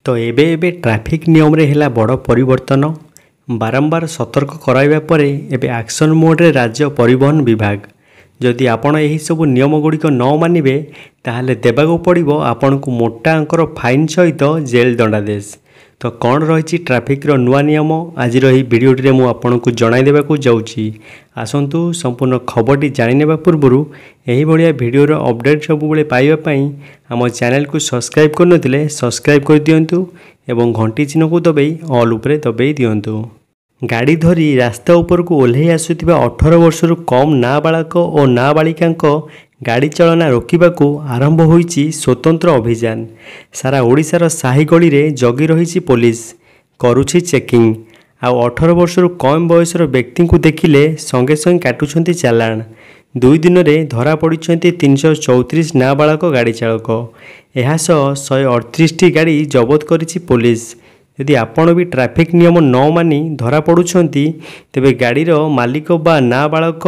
तो एबे एबे ट्रैफिक नियम रे हैला बड़ परिवर्तन। बारंबार सतर्क कराइबा परे एबे एक्शन मोड रे राज्य परिवहन विभाग जदि आपण एही सब नियम गुड़िक न मानिबे ताहले देबाको पड़िबो आपनकु मोटा अंकर फाइन सहित जेल दंडादेश। तो कौन रही ट्रैफिक रो नुआ नियम आज भिडियोटी मु आपनकु जणाई देबाकु जाउची। आसंतु संपूर्ण खबरटी जानिनेबा पूर्वरु एही भलिया भिडियो रो अपडेट सब बेले पाइबा पई हम चैनल को सब्सक्राइब करनथिले सब्सक्राइब कर दियंतु एवं घंटी चिन्ह को दबाई ऑल उपरे दबाई दियंतु। गाड़ी धरी रास्ता उपर को ओल्हे आसुथिबा 18 वर्षरु कम नाबालक और नाबालिकांक गाड़ी चलना रोकने आरंभ होईची स्वतंत्र अभियान। सारा ओडिशार साही गली रे जगी रही पुलिस करुछि चेकिंग। आउ 18 वर्षरु कम बयसर व्यक्ति को देखिले संगे संगे काटुछंती चालान। 2 दिन में धरा पड़ी 334 नाबालक गाड़ी चालक। यह 138 गाड़ी जबत करिछि पुलिस। यदि आपण भी ट्रैफिक नियम न मानि धरा पड़ुछंती तेबे गाड़ीर मालिक बा नाबालक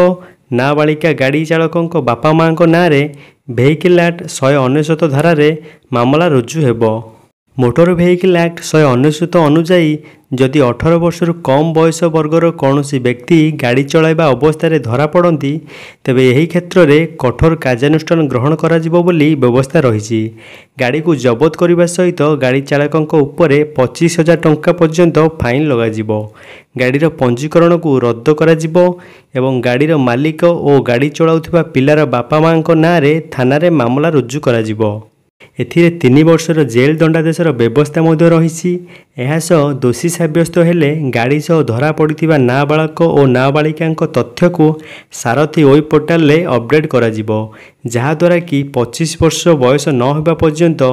नाबालिका गाड़ी चालकों बापा माँ नाँ भेहिकल एक्ट 199 धारा मामला रुजु हेबो। मोटर भेहिकल एक्ट 199 अनुजाई जदि 18 वर्षरु कम बयस वर्गर कौनसी व्यक्ति गाड़ी चलाइबा अवस्था धरा पड़ती तेबे यही क्षेत्र में कठोर कार्यानुष्ठान ग्रहण कराजिबो बोली व्यवस्था रही। गाड़ी को जबत करने सहित गाड़ी चालकों उपरे 25,000 टंका पर्यंत फाइन लगाजिबो। गाड़ीर पंजीकरण को रद्द कराजिबो एवं गाड़ीर मालिक और गाड़ी चलाउथिबा पिलार बापा माँ नाँ थाना रे मामला रुजु कराजिबो। एथिरे 3 वर्षर जेल दंडादेशर व्यवस्था रही। यह दोषी सब्यस्त हेले गाड़ी सह धरा पड़िथिबा नाबालक और नाबालिका तथ्य को सारथी वेब पोर्टाल रे अपडेट कराजिबो, जहाद्वारा कि 25 वर्ष बयस न होबा पर्यंत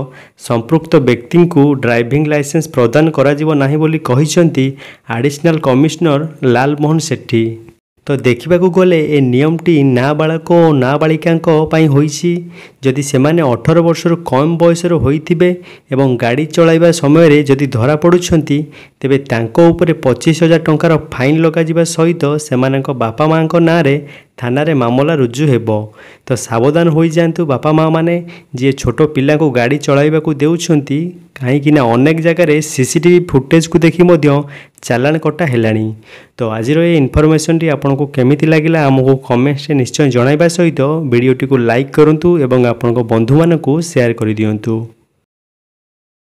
संपृक्त व्यक्ति को ड्राइविंग लाइसेंस प्रदान कराजिबो नाही बोली कहिसंती एडिशनल कमिश्नर लाल मोहन सेठी। तो देखा गले ए नियमटी नाबालक और नाबालिका होईछि। जदि सेमाने 18 वर्षर कम बयसर होइथिबे एवं गाड़ी चलाइबा समय जदि धरा पड़ुछंती तेबे तांको उपरे 25,000 टंकार फाइन लगाजिबा सहित सेमानक बापा माँ नाँ थाना रे मामला रुजु हेबो। तो सावधान हो जातु बापा माँ माने जी छोट पिला को गाड़ी चलाइबा को देउछंती, कहीं अनेक जगह सीसीटीवी फुटेज को देखि मध्य चालान कटा हेलानी। तो आज ये इनफॉरमेशन टी आपको केमिति लागिला हमको कमेंट से निश्चय जणाइबा सहित वीडियोटी को लाइक करंतु एवं आपन बंधु मानकु शेयर कर दियंतु।